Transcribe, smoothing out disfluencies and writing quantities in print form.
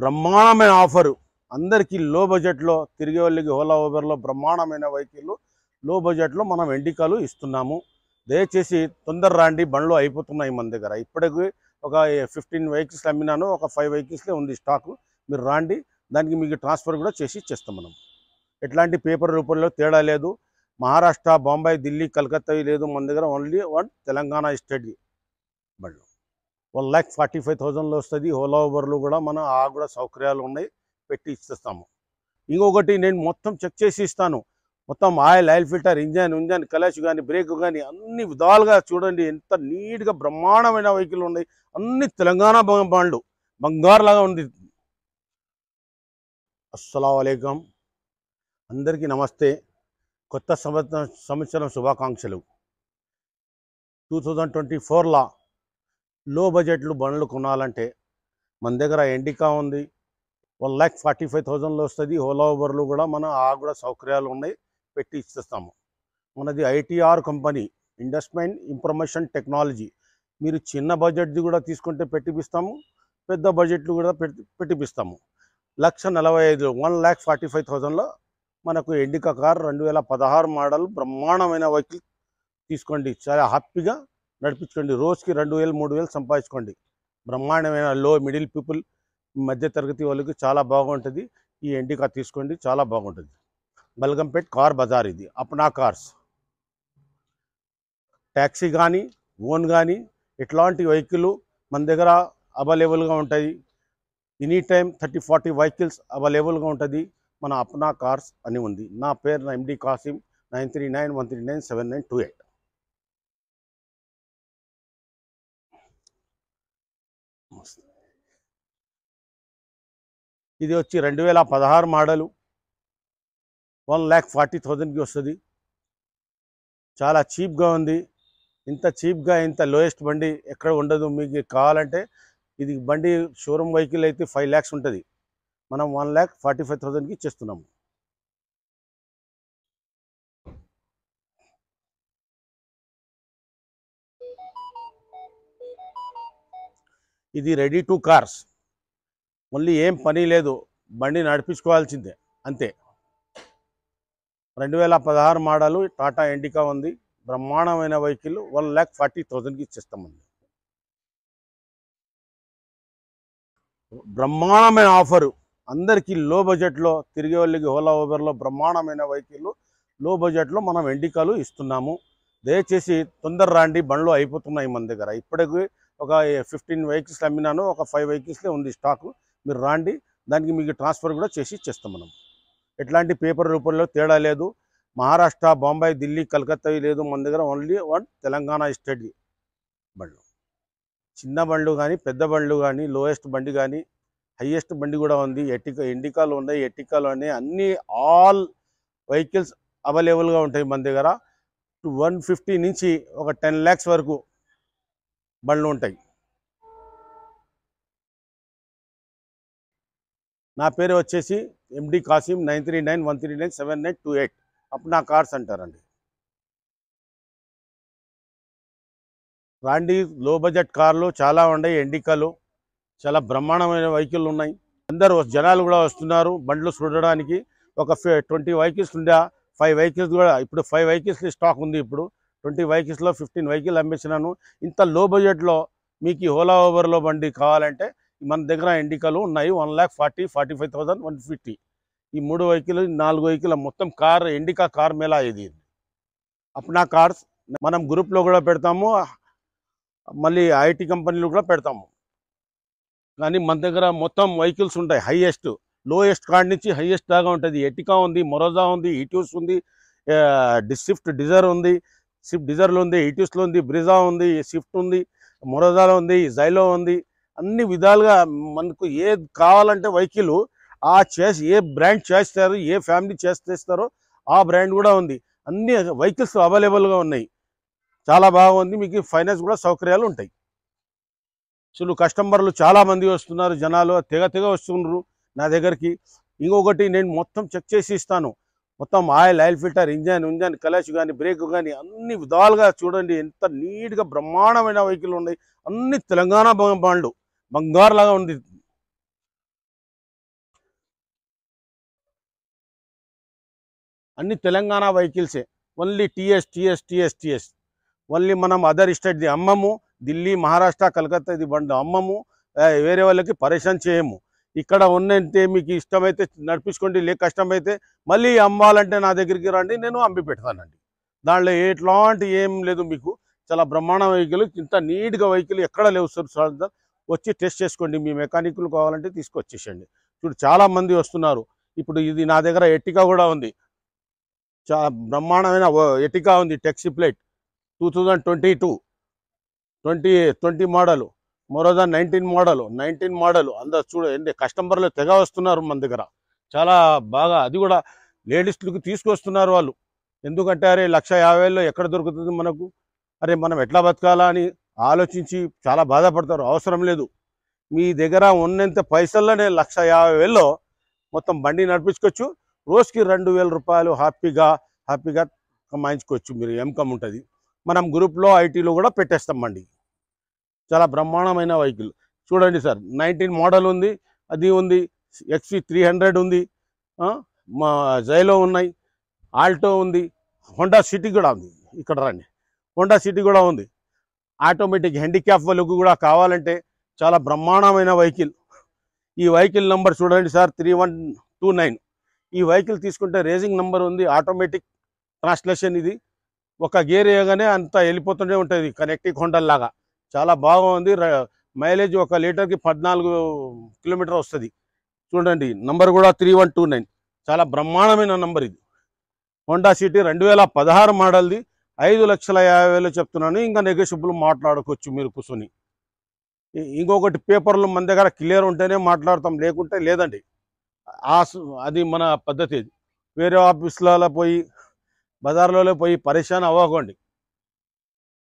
బ్రహ్మాండమైన ఆఫరు అందరికీ లో బడ్జెట్లో తిరిగే వాళ్ళకి ఓలా ఊబర్లో బ్రహ్మాండమైన వెహికల్ లో బడ్జెట్లో మనం ఎండికాలు ఇస్తున్నాము. దయచేసి తొందర రాండి, బండ్లు అయిపోతున్నాయి మన దగ్గర. ఇప్పటికి ఒక 15 వెహికల్స్ అమ్మినాను, ఒక 5 వెహికల్స్లే ఉంది స్టాకు. మీరు రాండి, దానికి మీకు ట్రాన్స్ఫర్ కూడా చేసి ఇచ్చేస్తాం మనం. ఎట్లాంటి పేపర్ రూపంలో తేడా లేదు. మహారాష్ట్ర, బొంబాయి, ఢిల్లీ, కలకత్తా లేదు మన దగ్గర. ఓన్లీ తెలంగాణ స్టేట్ బండ్లు 1,45,000లో వస్తుంది. ఓలా ఊబర్లు కూడా మనం కూడా సౌకర్యాలు ఉన్నాయి, పెట్టి ఇస్తాము. ఇంకొకటి నేను మొత్తం చెక్ చేసి ఇస్తాను. మొత్తం ఆయిల్ ఫిల్టర్, ఇంజన్ క్లచ్ కానీ బ్రేక్ కానీ అన్ని విధాలుగా చూడండి. ఎంత నీట్గా బ్రహ్మాండమైన వెహికల్ ఉన్నాయి. అన్ని తెలంగాణ బండ్లు, బంగారులాగా ఉంది. అస్సలాము అలైకుం, అందరికీ నమస్తే. కొత్త సంవత్సరం శుభాకాంక్షలు. 2024లో లో బడ్జెట్లు బండ్లు కొనాలంటే మన దగ్గర ఎండికా ఉంది, 1,45,000లో వస్తుంది. ఓలా ఊబర్లు కూడా మనం కూడా సౌకర్యాలు ఉన్నాయి, పెట్టి ఇస్తాము. మనది ITR company, investment information technology. మీరు చిన్న బడ్జెట్ది కూడా తీసుకుంటే పెట్టిపిస్తాము, పెద్ద బడ్జెట్లు కూడా పెట్టిపిస్తాము. 1,45,000 1,45,000లో మనకు ఎండికా కార్ 2016 మోడల్ బ్రహ్మాండమైన వెహికల్ తీసుకోండి. చాలా హ్యాపీగా నడిపించుకోండి. రోజుకి 2,000 3,000 సంపాదించుకోండి. బ్రహ్మాండమైన లో మిడిల్ పీపుల్, మధ్య తరగతి వాళ్ళకి చాలా బాగుంటుంది. ఈ ఎండికా తీసుకోండి, చాలా బాగుంటుంది. బల్గంపేట్ కార్ బజార్ ఇది. అప్నా కార్స్, ట్యాక్సీ కానీ ఓన్ కానీ ఇట్లాంటి వెహికల్ మన దగ్గర అవైలబుల్గా ఉంటాయి. ఎనీ టైం 30-40 వెహికల్స్ అవైలబుల్గా ఉంటుంది. మన అప్నా కార్స్ అని ఉంది. నా పేరు ఎండి కాసిం. 9391397928. ఇది వచ్చి 2016 మోడలు, 1,40,000కి వస్తుంది. చాలా చీప్గా ఉంది. ఇంత చీప్గా, ఇంత లోయెస్ట్ బండి ఎక్కడ ఉండదు. మీకు కావాలంటే ఇది బండి షోరూమ్ వెహికల్ అయితే 5 lakhs ఉంటుంది. మనం 1,45,000కి ఇచ్చేస్తున్నాము. ఇది రెడీ టు కార్స్. మళ్ళీ ఏం పని లేదు, బండి నడిపించుకోవాల్సిందే అంతే. 2016 మోడలు టాటా ఎండికా ఉంది. బ్రహ్మాండమైన వెహికల్ 1,40,000కి ఇచ్చేస్తామండి. బ్రహ్మాండమైన ఆఫరు అందరికీ లో బడ్జెట్లో తిరిగే వాళ్ళకి ఓలా ఊబర్లో బ్రహ్మాండమైన వెహికల్ లో బడ్జెట్లో మనం ఎండికాలు ఇస్తున్నాము. దయచేసి తొందర రాండి, బండ్లు అయిపోతున్నాయి మన దగ్గర. ఇప్పటికి ఒక 15 వెహికల్స్ అమ్మినాను, ఒక 5 వెహికల్స్లే ఉంది స్టాకు. మీరు రాండి, దానికి మీకు ట్రాన్స్ఫర్ కూడా చేసి ఇచ్చేస్తాం మనం. ఎట్లాంటి పేపర్ రూపంలో తేడా లేదు. మహారాష్ట్ర, బొంబాయి, ఢిల్లీ, కలకత్తా లేదు మన దగ్గర. ఓన్లీ తెలంగాణ స్టేట్ బండ్లు. చిన్న బండ్లు కానీ, పెద్ద బండ్లు కానీ, లోయెస్ట్ బండి కానీ, హైయెస్ట్ బండి కూడా ఉంది. ఎండికాలు ఉన్నాయి, ఎట్టికాలు ఉన్నాయి. అన్ని ఆల్ వెహికల్స్ అవైలబుల్గా ఉంటాయి మన దగ్గర. 150 నుంచి ఒక 10 lakhs వరకు బండ్లు ఉంటాయి. నా పేరు వచ్చేసి ఎండి కాసిం. 9391397928. అప్నా కార్స్ అంటారండి. రాండి, లో బడ్జెట్ కార్లు చాలా ఉన్నాయి. ఎండికాలు చాలా బ్రహ్మాండమైన వెహికల్ ఉన్నాయి. అందరూ జనాలు కూడా వస్తున్నారు బండ్లు చూడడానికి. ఒక 20 వెహికల్స్ ఉండే 5 వెహికల్స్ కూడా ఇప్పుడు 5 వెహికల్స్ స్టాక్ ఉంది. ఇప్పుడు 20 వెహికల్స్లో 15 వెహికల్ అమ్మేసినాను. ఇంత లో బడ్జెట్లో మీకు ఓలా ఊబర్లో బండి కావాలంటే మన దగ్గర ఎండికాలు ఉన్నాయి. 1,40,000 45,000 150. ఈ 3 వెహికల్ 4 వెహికల్ మొత్తం కార్ ఎండికా కార్ మేళా ఇది. అప్నా కార్స్ మనం గ్రూప్లో కూడా పెడతాము, మళ్ళీ ఐటీ కంపెనీలు కూడా పెడతాము. కానీ మన దగ్గర మొత్తం వెహికల్స్ ఉంటాయి. హైయెస్ట్ లోయెస్ట్ కార్ నుంచి హైయెస్ట్ దాకా ఉంటుంది. ఎటికా ఉంది, మొరోజా ఉంది, ఈట్యూస్ ఉంది, స్విఫ్ట్ డిజైర్ ఉంది, స్విఫ్ట్ డిజైర్లో ఉంది, ఈట్యూస్లో ఉంది, బ్రిజా ఉంది, స్విఫ్ట్ ఉంది, మొరోజాలో ఉంది, జైలో ఉంది. అన్ని విధాలుగా మనకు ఏది కావాలంటే వెహికల్ ఏ బ్రాండ్ చేస్తారు, ఏ ఫ్యామిలీ చేస్తారో ఆ బ్రాండ్ కూడా ఉంది. అన్ని వెహికల్స్ అవైలబుల్గా ఉన్నాయి. చాలా బాగుంది. మీకు ఫైనాన్స్ కూడా సౌకర్యాలు ఉంటాయి. అసలు కస్టమర్లు చాలామంది వస్తున్నారు, జనాలు తెగ వస్తున్నారు నా దగ్గరికి. ఇంకొకటి నేను మొత్తం చెక్ చేసి ఇస్తాను. మొత్తం ఆయిల్ ఫిల్టర్, ఇంజన్ క్లచ్ కానీ బ్రేక్ కానీ అన్ని విధాలుగా చూడండి. ఎంత నీట్గా బ్రహ్మాండమైన వెహికల్ ఉన్నాయి. అన్ని తెలంగాణ బండ్లు, బంగారులాగా ఉంది. అన్ని తెలంగాణ వెహికల్సే, only TS TS TS TS. Only మనం అదర్ స్టేట్ది అమ్మము, ఢిల్లీ, మహారాష్ట్ర, కలకత్తా ఇది బండి అమ్మము, వేరే వాళ్ళకి పరేషాన్ చేయము. ఇక్కడ ఉన్నంతే మీకు ఇష్టమైతే నడిపించుకోండి, లేక కష్టమైతే మళ్ళీ అమ్మాలంటే నా దగ్గరికి రండి, నేను అమ్మి పెడతానండి. దాంట్లో ఎట్లాంటి ఏం లేదు. మీకు చాలా బ్రహ్మాండ వెహికల్, ఇంత నీట్గా వెహికల్ ఎక్కడ లేవు సార్. వచ్చి టెస్ట్ చేసుకోండి, మీ మెకానిక్లు కావాలంటే తీసుకొచ్చేసండి. ఇప్పుడు చాలామంది వస్తున్నారు. ఇప్పుడు ఇది నా దగ్గర ఎర్టిగా కూడా ఉంది, చాలా బ్రహ్మాండమైన ఎర్టిగా ఉంది, టెక్సీ ప్లేట్ 2022 20 మోడలు, మరోదా 19 మోడలు. అందరు చూడండి, కస్టమర్లు తెగ వస్తున్నారు మన దగ్గర చాలా బాగా. అది కూడా లేడీస్లకు తీసుకొస్తున్నారు వాళ్ళు. ఎందుకంటే అరే 1,50,000లో ఎక్కడ దొరుకుతుంది మనకు, అరే మనం ఎట్లా బతకాలా అని ఆలోచించి చాలా బాధపడతారు. అవసరం లేదు, మీ దగ్గర ఉన్నంత పైసల్లోనే 1,50,000లో మొత్తం బండి నడిపించుకోవచ్చు. రోజుకి 2,000 రూపాయలు హ్యాపీగా కమాయించుకోవచ్చు. మీరు ఇన్కమ్ ఉంటుంది. మనం గ్రూప్లో ఐటీలో కూడా పెట్టేస్తాం బండి. చాలా బ్రహ్మాండమైన వెహికల్ చూడండి సార్. 19 మోడల్ ఉంది, అది ఉంది, XV300 ఉంది, మా జైలో ఉన్నాయి, ఆల్టో ఉంది, హోండా సిటీ కూడా ఉంది. ఇక్కడ రండి, హోండా సిటీ కూడా ఉంది. ఆటోమేటిక్ హ్యాండిక్యాప్ వాళ్ళకు కూడా కావాలంటే చాలా బ్రహ్మాండమైన వెహికల్. ఈ వెహికల్ నెంబర్ చూడండి సార్, 3129. ఈ వెహికల్ తీసుకుంటే రేసింగ్ నెంబర్ ఉంది, ఆటోమేటిక్ ట్రాన్స్లేషన్. ఇది ఒక గేర్ వేయగానే అంతా వెళ్ళిపోతూనే ఉంటుంది, కనెక్టింగ్ హోండా లాగా. చాలా బాగుంది. మైలేజ్ 1 లీటర్కి 14 కిలోమీటర్ వస్తుంది. చూడండి, నంబర్ కూడా 3129. చాలా బ్రహ్మాండమైన నంబర్ ఇది. హోండా సిటీ 2016 మోడల్ది, 5,50,000 చెప్తున్నాను. ఇంకా నెగోషియబుల్ మాట్లాడుకోవచ్చు మీరు కూర్చొని. ఇంకొకటి, పేపర్లు మన దగ్గర క్లియర్ ఉంటేనే మాట్లాడతాం, లేకుంటే లేదండి. అది మన పద్ధతి. వేరే ఆఫీసులలో పోయి, బజార్లలో పోయి పరేషాన్ అవ్వకండి.